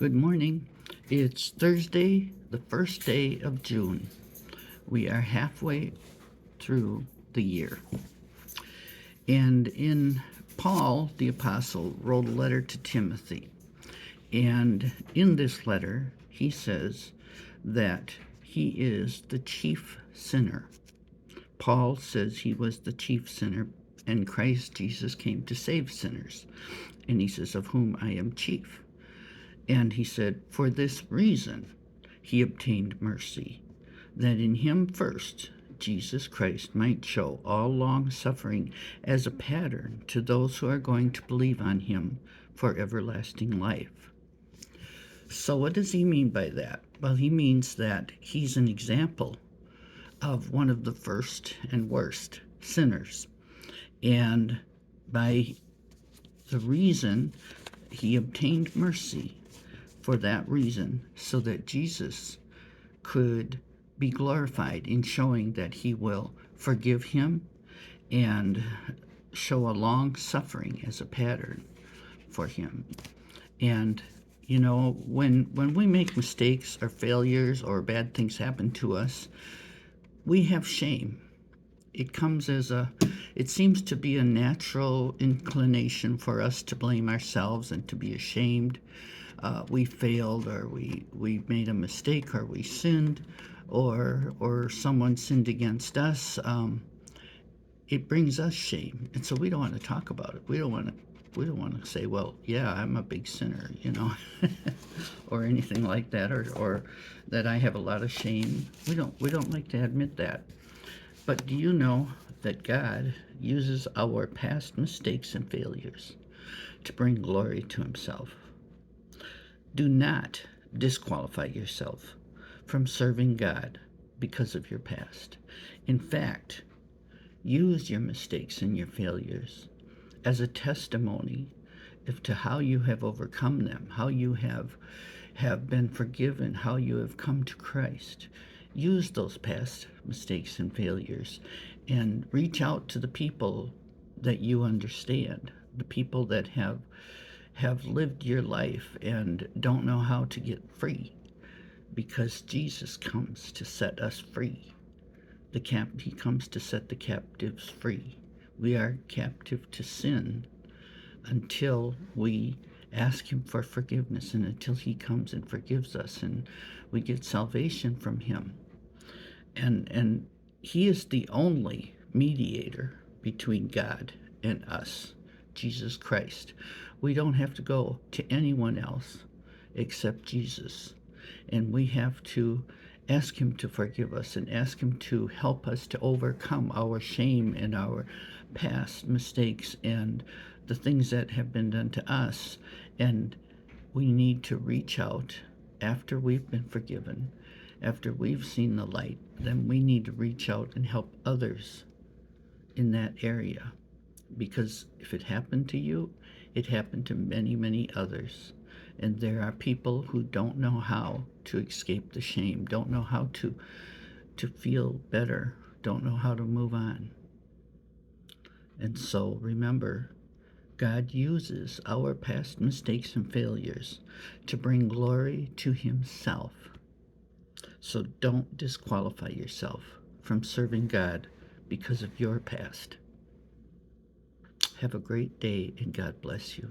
Good morning. It's Thursday, the first day of June. We are halfway through the year. And in Paul, the apostle, wrote a letter to Timothy. And in this letter, he says that he is the chief sinner. Paul says he was the chief sinner, and Christ Jesus came to save sinners. And he says, of whom I am chief. And he said, for this reason he obtained mercy, that in him first Jesus Christ might show all long suffering as a pattern to those who are going to believe on him for everlasting life. So what does he mean by that? Well, he means that he's an example of one of the first and worst sinners. And by the reason he obtained mercy, for that reason, so that Jesus could be glorified in showing that he will forgive him and show a long suffering as a pattern for him. And you know, when we make mistakes or failures or bad things happen to us, we have shame. It comes it seems to be a natural inclination for us to blame ourselves and to be ashamed. We failed, or we made a mistake, or we sinned, or someone sinned against us. It brings us shame, and so we don't want to talk about it. We don't want to say, well, yeah, I'm a big sinner, or anything like that, or that I have a lot of shame. We don't like to admit that. But do you know that God uses our past mistakes and failures to bring glory to himself? Do not disqualify yourself from serving God because of your past. In fact, use your mistakes and your failures as a testimony as to how you have overcome them, how you have been forgiven, how you have come to Christ. Use those past mistakes and failures and reach out to the people that you understand, the people that have lived your life and don't know how to get free, because Jesus comes to set us free. He comes to set the captives free. We are captive to sin until we ask him for forgiveness, and until he comes and forgives us and we get salvation from him. And he is the only mediator between God and us, Jesus Christ. We don't have to go to anyone else except Jesus. And we have to ask him to forgive us and ask him to help us to overcome our shame and our past mistakes and the things that have been done to us. And we need to reach out after we've been forgiven, after we've seen the light. Then we need to reach out and help others in that area. Because if it happened to you, it happened to many, many others. And there are people who don't know how to escape the shame, don't know how to feel better, don't know how to move on. And so remember, God uses our past mistakes and failures to bring glory to himself. So don't disqualify yourself from serving God because of your past. Have a great day, and God bless you.